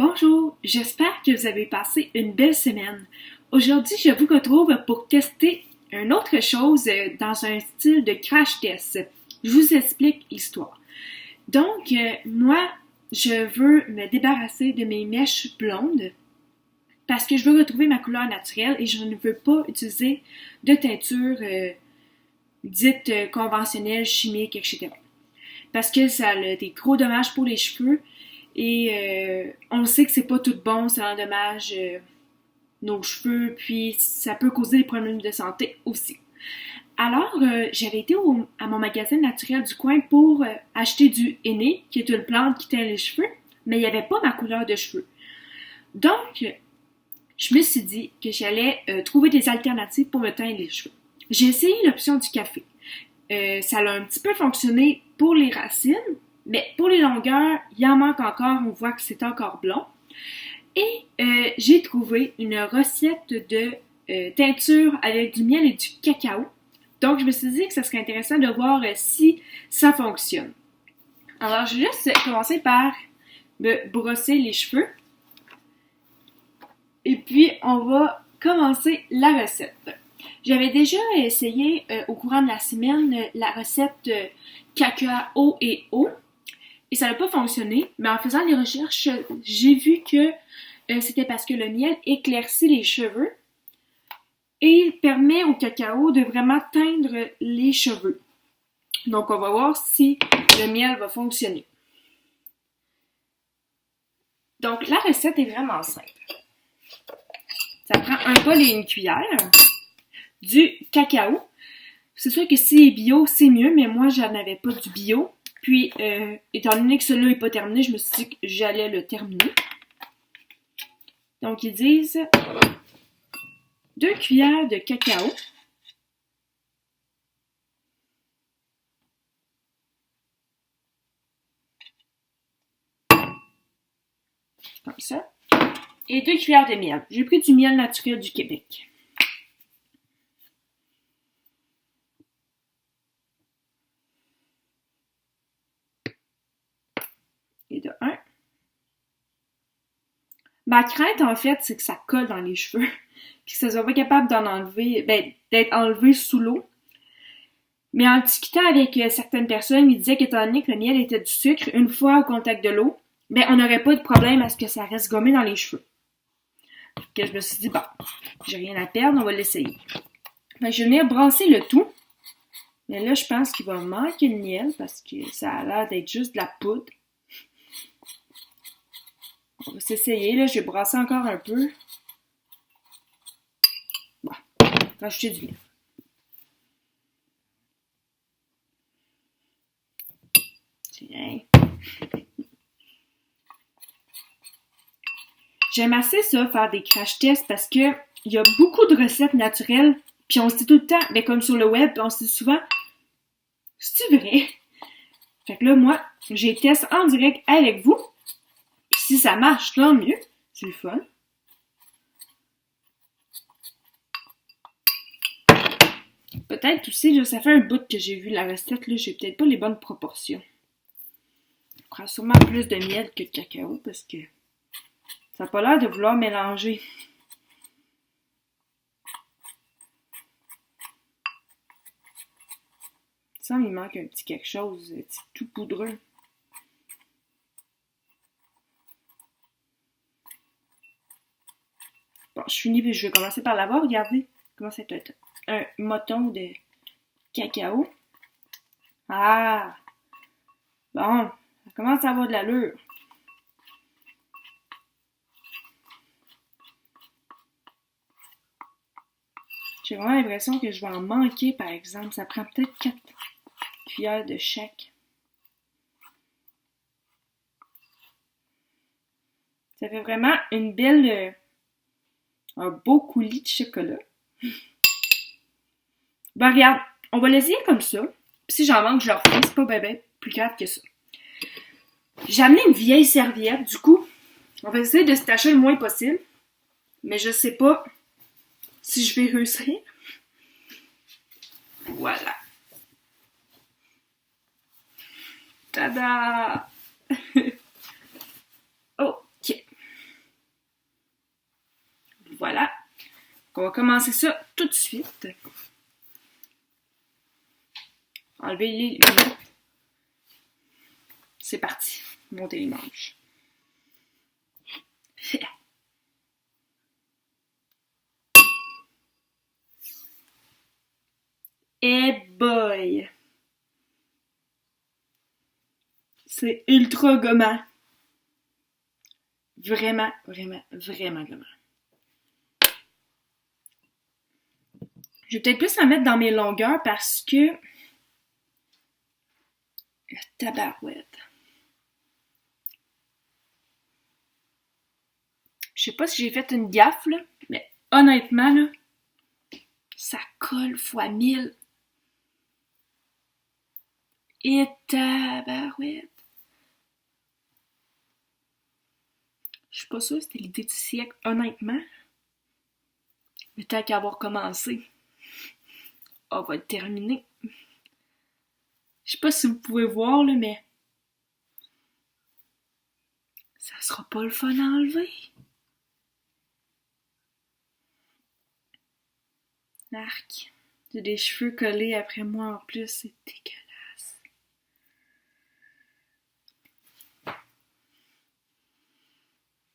Bonjour, j'espère que vous avez passé une belle semaine. Aujourd'hui, je vous retrouve pour tester une autre chose dans un style de crash test. Je vous explique l'histoire. Donc, moi, je veux me débarrasser de mes mèches blondes parce que je veux retrouver ma couleur naturelle et je ne veux pas utiliser de teinture dite conventionnelle, chimique, etc. Parce que ça a des gros dommages pour les cheveux. Et on sait que c'est pas tout bon, ça endommage nos cheveux, puis ça peut causer des problèmes de santé aussi. Alors, j'avais été à mon magasin naturel du coin pour acheter du henné, qui est une plante qui teint les cheveux, mais il n'y avait pas ma couleur de cheveux. Donc, je me suis dit que j'allais trouver des alternatives pour me teindre les cheveux. J'ai essayé l'option du café. Ça a un petit peu fonctionné pour les racines, mais pour les longueurs, il en manque encore, on voit que c'est encore blond. Et j'ai trouvé une recette de teinture avec du miel et du cacao. Donc, je me suis dit que ça serait intéressant de voir si ça fonctionne. Alors, je vais juste commencer par me brosser les cheveux. Et puis, on va commencer la recette. J'avais déjà essayé au courant de la semaine la recette cacao et eau. Et ça n'a pas fonctionné, mais en faisant les recherches, j'ai vu que c'était parce que le miel éclaircit les cheveux et permet au cacao de vraiment teindre les cheveux. Donc, on va voir si le miel va fonctionner. Donc, la recette est vraiment simple. Ça prend un bol et une cuillère, du cacao. C'est sûr que si c'est bio, c'est mieux, mais moi, j'en avais pas du bio. Puis, étant donné que celui-là n'est pas terminé, je me suis dit que j'allais le terminer. Donc, ils disent 2 cuillères de cacao. Comme ça. Et 2 cuillères de miel. J'ai pris du miel naturel du Québec. Et de 1. Ma crainte, en fait, c'est que ça colle dans les cheveux. Puis que ça soit pas capable d'en enlever, d'être enlevé sous l'eau. Mais en discutant avec certaines personnes, ils disaient qu'étant donné que le miel était du sucre, une fois au contact de l'eau, on n'aurait pas de problème à ce que ça reste gommé dans les cheveux. Que je me suis dit, bon, j'ai rien à perdre, on va l'essayer. Je vais venir brasser le tout. Mais là, je pense qu'il va manquer de miel parce que ça a l'air d'être juste de la poudre. On va s'essayer, là, j'ai brassé encore un peu. Bon, rajouter du miel. Tiens. J'aime assez ça, faire des crash tests parce que il y a beaucoup de recettes naturelles, puis on se dit tout le temps, comme sur le web, on se dit souvent, c'est vrai? Fait que là, moi, j'ai testé en direct avec vous. Puis si ça marche, tant mieux. C'est le fun. Peut-être aussi, là, ça fait un bout que j'ai vu la recette, là, j'ai peut-être pas les bonnes proportions. Je prends sûrement plus de miel que de cacao parce que ça n'a pas l'air de vouloir mélanger. Il me semble qu'il manque un petit quelque chose, un petit tout poudreux. Bon, je finis et je vais commencer par l'avoir. Regardez comment c'est un moton de cacao. Ah! Bon, ça commence à avoir de l'allure. J'ai vraiment l'impression que je vais en manquer, par exemple. Ça prend peut-être 4 cuillères de chaque. Ça fait vraiment une belle... un beau coulis de chocolat. Ben regarde, on va l'essayer comme ça. Puis si j'en manque, je le refais. C'est pas plus grave que ça. J'ai amené une vieille serviette. Du coup, on va essayer de se tâcher le moins possible. Mais je sais pas si je vais réussir. Voilà. Tada! Ok. On va commencer ça tout de suite. Enlever les lunettes. C'est parti. Monter les manches. Eh boy! C'est ultra gommant. Vraiment, vraiment, vraiment gommant. Je vais peut-être plus en mettre dans mes longueurs parce que... La tabarouette. Je sais pas si j'ai fait une gaffe, là, mais honnêtement, là, ça colle fois 1000. Et tabarouette. Je suis pas sûre que c'était l'idée du siècle, honnêtement. Mais tant qu'à avoir commencé, on va le terminer. Je sais pas si vous pouvez voir, là, mais ça sera pas le fun à enlever. Arc. J'ai des cheveux collés après moi en plus, c'est dégueulasse.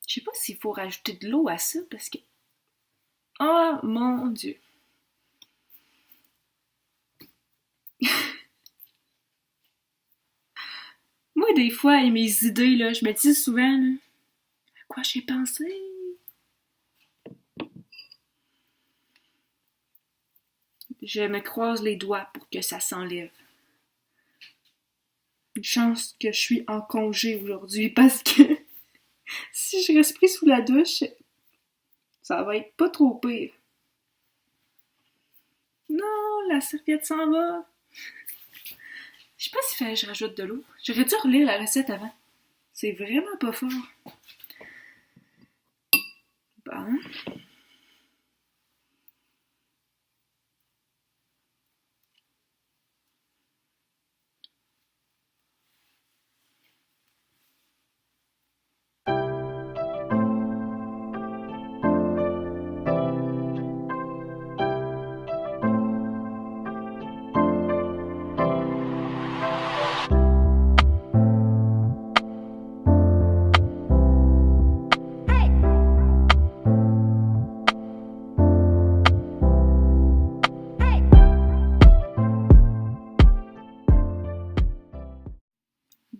Je sais pas s'il faut rajouter de l'eau à ça parce que... Oh mon Dieu! Moi, des fois, avec mes idées, là, je me dis souvent, là, à quoi j'ai pensé? Je me croise les doigts pour que ça s'enlève. Une chance que je suis en congé aujourd'hui parce que si je reste pris sous la douche, ça va être pas trop pire. Non, la serviette s'en va. Je sais pas s'il fallait que je rajoute de l'eau. J'aurais dû relire la recette avant. C'est vraiment pas fort. Bon.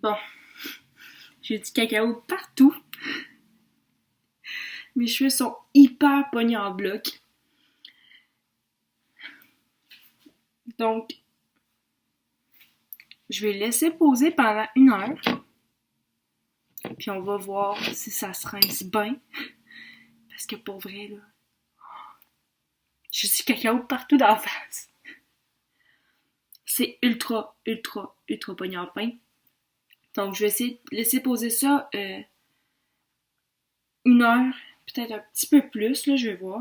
Bon. J'ai du cacao partout. Mes cheveux sont hyper pognés en bloc. Donc, je vais le laisser poser pendant 1 heure. Puis on va voir si ça se rince bien. Parce que pour vrai, là, j'ai du cacao partout dans la face. C'est ultra, ultra, ultra pogné en pain. Donc, je vais essayer de laisser poser ça 1 heure, peut-être un petit peu plus, là, je vais voir.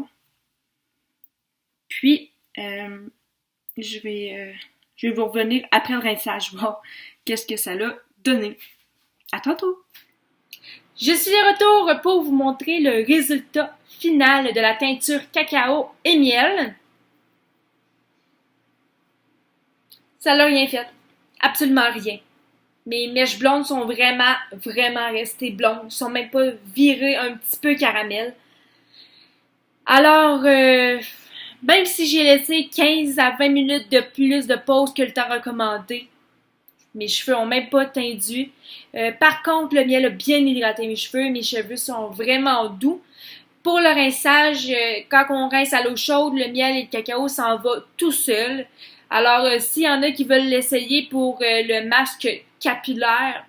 Puis, je vais vous revenir après le rinçage, voir qu'est-ce que ça a donné. À tantôt! Je suis de retour pour vous montrer le résultat final de la teinture cacao et miel. Ça n'a rien fait. Absolument rien. Mes mèches blondes sont vraiment, vraiment restées blondes. Elles sont même pas virées un petit peu caramel. Alors, même si j'ai laissé 15 à 20 minutes de plus de pause que le temps recommandé, mes cheveux ont même pas tendu. Par contre, le miel a bien hydraté mes cheveux. Mes cheveux sont vraiment doux. Pour le rinçage, quand on rince à l'eau chaude, le miel et le cacao s'en va tout seul. Alors, s'il y en a qui veulent l'essayer pour le masque capillaire,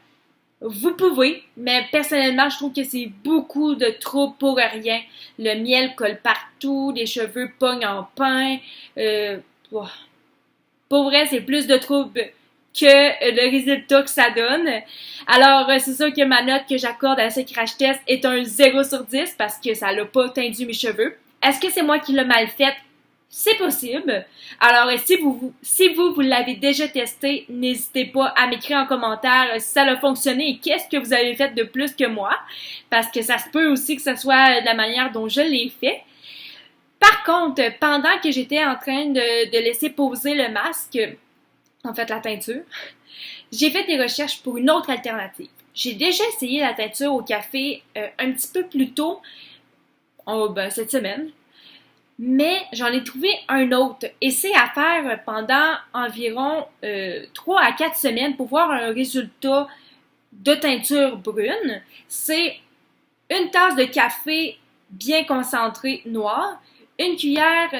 vous pouvez, mais personnellement, je trouve que c'est beaucoup de trop pour rien. Le miel colle partout, les cheveux pognent en pain. Pour vrai, c'est plus de trouble que le résultat que ça donne. Alors, c'est sûr que ma note que j'accorde à ce crash test est un 0 sur 10 parce que ça l'a pas teindu mes cheveux. Est-ce que c'est moi qui l'ai mal fait? C'est possible. Alors, si vous l'avez déjà testé, n'hésitez pas à m'écrire en commentaire si ça a fonctionné et qu'est-ce que vous avez fait de plus que moi. Parce que ça se peut aussi que ce soit de la manière dont je l'ai fait. Par contre, pendant que j'étais en train de laisser poser le masque, en fait la teinture, j'ai fait des recherches pour une autre alternative. J'ai déjà essayé la teinture au café un petit peu plus tôt, cette semaine, mais j'en ai trouvé un autre. Et c'est à faire pendant environ 3 à 4 semaines pour voir un résultat de teinture brune. C'est une tasse de café bien concentré noir, une cuillère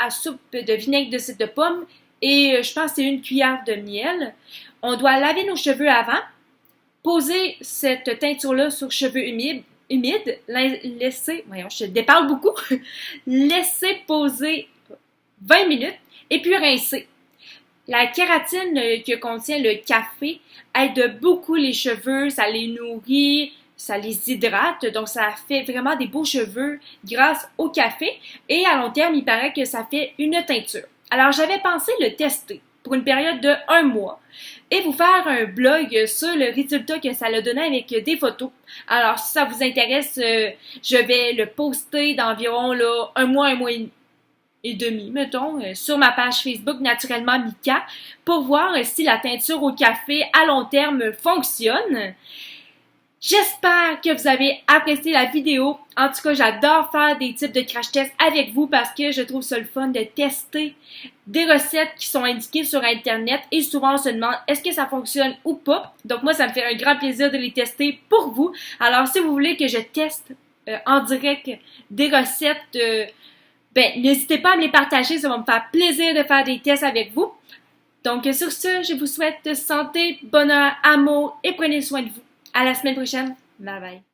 à soupe de vinaigre de cidre de pomme et je pense que c'est une cuillère de miel. On doit laver nos cheveux avant, poser cette teinture-là sur cheveux humides, laisser, voyons, je déparle beaucoup, laisser poser 20 minutes et puis rincer. La kératine que contient le café aide beaucoup les cheveux, ça les nourrit, ça les hydrate, donc ça fait vraiment des beaux cheveux grâce au café. Et à long terme, il paraît que ça fait une teinture. Alors j'avais pensé le tester pour une période de 1 mois et vous faire un blog sur le résultat que ça a donné avec des photos. Alors si ça vous intéresse, je vais le poster d'environ là, un mois et demi, mettons, sur ma page Facebook Naturellement Mika pour voir si la teinture au café à long terme fonctionne. J'espère que vous avez apprécié la vidéo. En tout cas, j'adore faire des types de crash tests avec vous parce que je trouve ça le fun de tester des recettes qui sont indiquées sur Internet et souvent on se demande est-ce que ça fonctionne ou pas. Donc moi, ça me fait un grand plaisir de les tester pour vous. Alors, si vous voulez que je teste en direct des recettes, n'hésitez pas à me les partager. Ça va me faire plaisir de faire des tests avec vous. Donc, sur ce, je vous souhaite santé, bonheur, amour et prenez soin de vous. À la semaine prochaine. Bye bye.